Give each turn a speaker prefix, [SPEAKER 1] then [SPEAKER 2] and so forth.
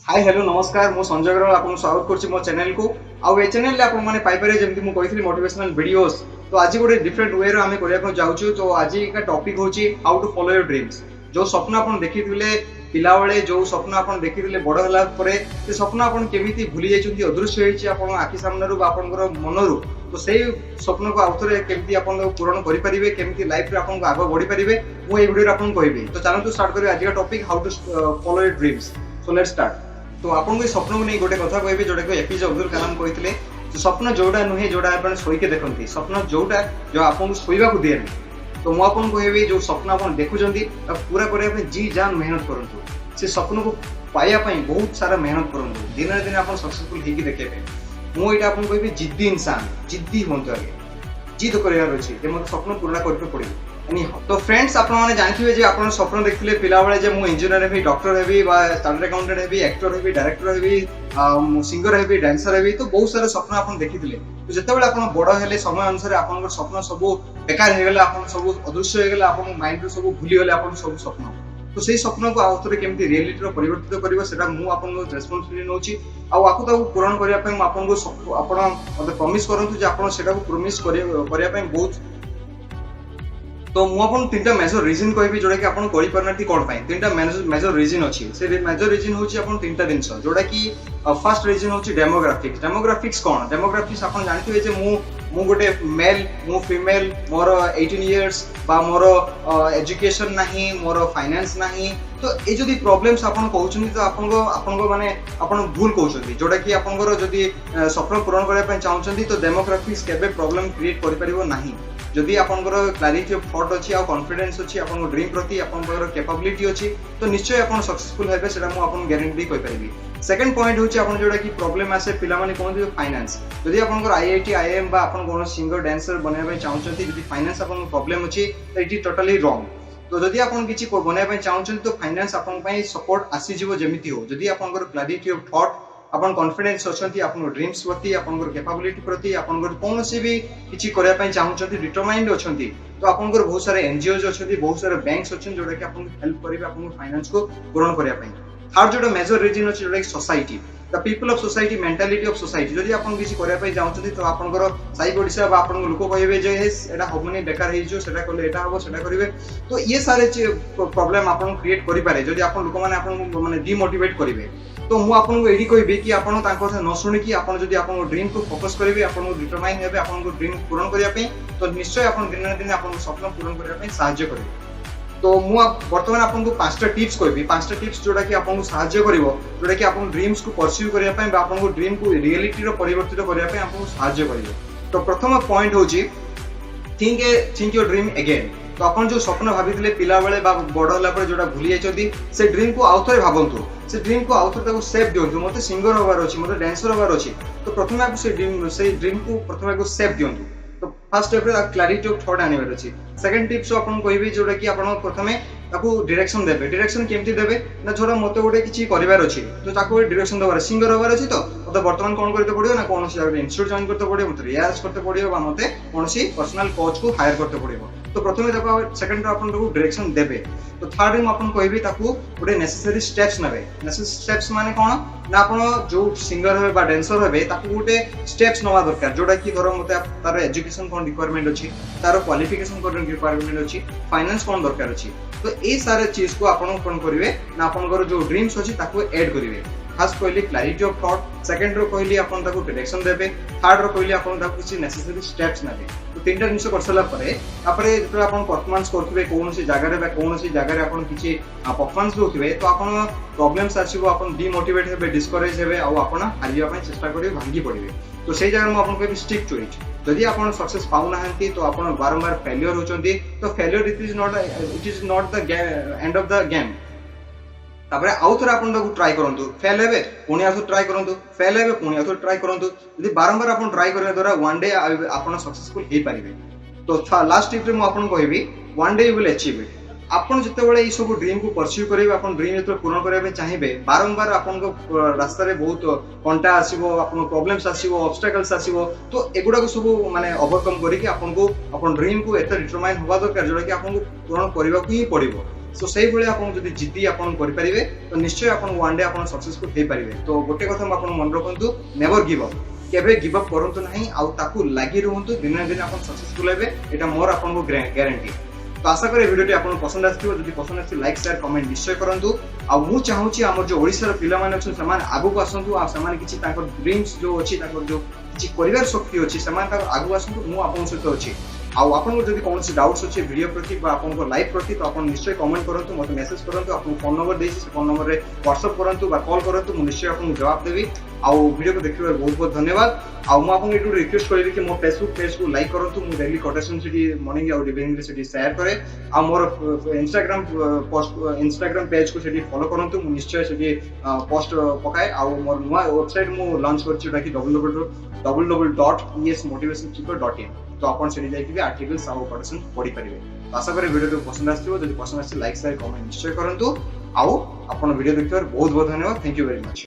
[SPEAKER 1] Hi hello नमस्कार मु संजय अग्रवाल आपको स्वागत करछि मो चैनल को आउ ए चैनल ले आपन माने पाई पारे जेमति मु कहितली मोटिवेशनल वीडियोस। तो आज गोटे डिफरेंट वे रो हमें करिया को जाउछु। तो आज का टॉपिक होची how to follow your dreams. जो स्वप्न आपन देखिथिले पिला बेले जो स्वप्न आपन देखिथिले बड़ होला परे से स्वप्न आपन केमिति भूली जाइछुंती अदृश्य होईछि आपन आखि सामने रो आपनकर मनरु। तो सेही स्वप्न को आउथरे केमिति आपन पूर्ण करि परिबे केमिति लाइफ रे आपन आगो बढ़ी परिबे मु ए वीडियो रे आपन कहबी। तो चलंतु स्टार्ट करियो आज का topic how to follow your dreams. So let's start. तो आपन को स्वप्न को नहीं गोटे कथा कहबे जोडा को एपीजे अब्दुल कलाम कहितले स्वप्न जोडा नुहे जोडा आपन सोई के देखंती स्वप्न जोडा जो आपन सोईबा को दिए। तो मु आपन कहबी जो स्वप्न आपन देखुचंती पूरा करे आपन जी जान मेहनत करंतु से स्वप्न को पाया पई बहुत सारा मेहनत करंतु दिन दिन आपन सक्सेसफुल हेकी देखेबे। मु एटा आपन कहबी जिद्दी इंसान जिद्दी होंतु आगे जिद करियार अछि जे मते स्वप्न पूरा करते पड़िबो। तो फ्रेंड्स आप जानते जे आप स्वप्न देखते पिला बेले जे मु engineer heavy doctor heavy chartered accountant heavy actor heavy director heavy singer heavy dancer heavy. तो बहुत सारा स्वप्न आप देखिथिले। तो जेतेबेले आप बड़ हेले समय अनुसार आपन स्वप्न सब बेकार हो गला आपन सब अदृश्य हो गला आपन माइंड रो सब भूली गले आपन सब स्वप्न। तो सेही स्वप्न को आउथरे केमती रियलिटी रो परिवर्तित करिवो सेटा मु आपन को रिस्पांसिबिलिटी नउची आ आकु ताकू पूर्ण करिया पय आपन को आपन मते प्रॉमिस करंतु जे आपन सेटा को प्रॉमिस करिया पय बहुत। तो मु आपन तीनटा मेजर रीजन कहबी जोडा कि आपन करि परनाती कोन पय तीनटा मेजर रीजन अछि। से मेजर रीजन होछि आपन तीनटा दिनस जोडा कि फर्स्ट रीजन होछि डेमोग्राफिक्स। डेमोग्राफिक्स कोन डेमोग्राफिक्स आपन जानथिबे जे मु गोटे मेल मु फीमेल मोर 18 इयर्स बा मोर एजुकेशन नाही मोर फाइनेंस नाही। तो ए जदी प्रॉब्लम्स आपन कहउछनी तो आपन को माने आपन भूल कहउछनी जोडा कि आपन को जदी स्वप्न पूर्ण करबा पय चाहउछनी तो डेमोग्राफिक्स केबे प्रॉब्लम क्रिएट करि परिबो नाही। जदि आपनकर क्लैरिटी ऑफ थॉट अछि आ कॉन्फिडेंस अछि आपन ड्रीम प्रति आपनकर कैपेबिलिटी अछि तो निश्चय आपन सक्सेसफुल हेबे सेटा मु आपन गारंटी कहि परिबी। सेकंड पॉइंट होछि आपन जोडा कि प्रॉब्लम आसे पिला माने कोन फाइनेंस। जदि आपनकर आईआईटी आईएम बा आपन कोन सिंगर डांसर बनेबा चाहउछंती जदि फाइनेंस आपन प्रॉब्लम अछि तो इट इज टोटली रॉन्ग। तो जदि आपन किछि बनेबा चाहउछंती तो फाइनेंस आपन पई सपोर्ट आसी जिवो जेमिति हो। जदि आपनकर क्लैरिटी ऑफ थॉट अपन कॉन्फिडेंस अछंती अपन ड्रीम्स प्रति अपन कैपेबिलिटी प्रति अपन कोनोसी भी किछि करया पय चाहउछंती डिटरमाइंड अछंती तो अपन बहुत सारे एनजीओज अछंती बहुत सारे बैंक्स अछन जोडा कि अपन हेल्प करिवे अपन फाइनेंस को पूर्ण करया पय। थर्ड जोडा मेजर रीजन अछि जोडा कि society the people of society mentality of society. जदि अपन किछि करया पय चाहउछंती तो आपनकर साई पडिसा बा अपन लोक कहबे जे एटा होबनी बेकार हे जो सेटा करले एटा हबो सेटा करिवे। तो ये सारे प्रॉब्लम अपन क्रिएट करि पारे जदि अपन लोक माने अपन माने डिमोटिवेट करिवे। तो मु आपन को एडी कहबी कि आपन तांको से न सुनि कि आपन जदि आपन ड्रीम को फोकस करिवे आपन डिटरमाइन हेबे आपन को ड्रीम पूर्ण करिया पय तो निश्चय आपन दिन दिन आपन स्वप्न पूर्ण करिया पय सहाय्य करिवे। तो मु वर्तमान आपन को पांचटा टिप्स कहबी पांचटा टिप्स जोडा कि आपन को सहाय्य करिवो जोडा कि आपन ड्रीम्स को परस्यू करिया पय बा आपन को ड्रीम को रियलिटी रो परिवर्तित करिया पय आपन को सहाय्य करिवो। तो प्रथम पॉइंट होची थिंक योर ड्रीम अगेन। तो अपन जो स्वप्न भाबिथिले पिला बेले बा बड़ होला पर जोडा भूली जाइछथि से ड्रीम को आउथरे भाबंतु से ड्रीम को आउथरे ताको सेव दियंतु मते सिंगर होबार अछि मते डांसर होबार अछि तो प्रथमे आप से ड्रीम को प्रथमे को सेव दियंतु। तो फर्स्ट स्टेप रे क्लैरिटी ऑफ थॉट आनिबार अछि। सेकंड टिप्स अपन कहबी जोडा कि आपण प्रथमे ताको डायरेक्शन देबे। डायरेक्शन केमति देबे ना छोरा मते गोटे किछि करिवार अछि तो ताको डायरेक्शन देबार सिंगर होबार अछि तो मते वर्तमान कोन करते पड़ियो ना कोनोसी इंस्टीट्यूट जॉइन करते पड़ियो मते रियाज करते पड़ियो बा मते कोनोसी पर्सनल कोच को हायर करते पड़ियो। तो प्रथमे ताको सेकंड अपन ताको डायरेक्शन देबे। तो थर्ड में अपन कहबी ताको गोटे नेसेसरी स्टेप्स नेबे। नेसेसरी स्टेप्स माने कोन ना अपन जो सिंगर होबे बा डांसर होबे ताको गोटे स्टेप्स नवा दरकार जोडा कि धरो मते तार एजुकेशन कोन रिक्वायरमेंट अछि तार क्वालिफिकेशन कोन रिक्वायरमेंट अछि फाइनेंस कोन दरकार अछि। तो ए सारे चीज को आपण कोन करिवे ना आपनकर जो ड्रीम्स अछि ताको ऐड करिवे। फर्स्ट कहली क्लैरिटी ऑफ थॉट सेकंड रो कहली आपण ताको डायरेक्शन देबे थर्ड रो कहली आपण ताको किछि नेसेसरी स्टेप्स नेबे। तो तीनटा जिंस करसला परे तापरे जतो आपण परफॉर्मेंस करथिबे कोनोसी जागा रे बा कोनोसी जागा रे आपण किछि परफॉर्मेंस होथिबे तो आपण प्रॉब्लम्स आसीबो आपण डिमोटिवेट हेबे डिस्करेज हेबे आ आपण हारिया पय चेष्टा करिवे भांगी पड़िबे। तो सेही जागा म आपण कहबी स्टिक टू इट। जदि आपण सक्सेस पाउ नाहंती तो आपण बारंबार फेलियर होचंती तो failure it is not the end of the game. तापरे आउ थोड़ा आपण ताको ट्राई करंतु फेल हेबे पुनी आउ ट्राई करंतु फेल हेबे पुनी आउ ट्राई करंतु यदि बारंबार आपण ट्राई करबा द्वारा वन डे आपण सक्सेसफुल हे पारिबे। तो लास्ट टिप रे म आपण कहबी one day you will achieve it. आपण जतेबेले ई सब ड्रीम को परस्यू करिवे आपण ड्रीम जते पूर्ण करबे चाहिबे बारंबार आपण को रास्ता रे बहुत कंटा आसीबो आपण प्रॉब्लम्स आसीबो ऑब्स्टेकल्स आसीबो तो एगुडा को सब माने ओवरकम करी कि आपण को आपण ड्रीम को एते डिटरमाइन होबा दरकार जोडा कि आपण को पूर्ण करबा को ही पड़िबो। सो सेही भले आपण जदी जिद्दी आपण करि परिबे तो निश्चय आपण वन डे आपण सक्सेसफुल हे परिबे। तो गोटे कथा आपण मन रखंतु, नेवर गिव अप, केबे गिव अप करंतु नाही आ ताकू लागि रहंतु, दिन दिन आपण सक्सेसफुल हेबे, एटा मोर आपण को गारंटी। तो आशा करे वीडियोटी आपन पसंद आथिबो, जदि पसंद आछि लाइक शेयर कमेंट निश्चय करंतु। आ मु चाहूची हमर जो ओडिसा रो पिला माने अछन समान आगु को आसंतु, आ समान किछि ताकर ड्रीम्स जो अछि, ताकर जो किछि करिवार शक्ति अछि, समान ताकर आगु आसंतु। मु आपन सहित अछि। आउ आपन जदि कोनोसी डाउट्स अछि वीडियो प्रति बा आपन को लाइव प्रति, तो आपन निश्चय कमेंट करंतु, मते मेसेज करंतु, आपन फोन नंबर देछि से फोन नंबर रे व्हाट्सएप करंतु बा कॉल करंतु, मु निश्चय आपन जवाब देबी। आउ वीडियो को देखिबार बहुत बहुत धन्यवाद। आउ मु आपन एटू रिक्वेस्ट करबी कि मो फेसबुक पेज को लाइक करंतु, मु डेली कोटेशन सिटी मॉर्निंग आउ इवनिंग सिटी शेयर करे। आ मोर इंस्टाग्राम पेज को सिटी फॉलो करंतु, मु निश्चय सिटी पोस्ट पकाए। आउ मोर नुवा वेबसाइट मु लॉन्च करछि ताकि www.esmotivationkeeper.in। तो आपण सेठी जाइबे आर्टिकल्स आउ कोटेशन पढि परिबे। आशा करे वीडियो को पसंद आछिबो, जदि पसंद आछि लाइक शेयर कमेंट निश्चय करंतु। आउ आपण वीडियो देखिबार बहुत बहुत धन्यवाद। Thank you very much.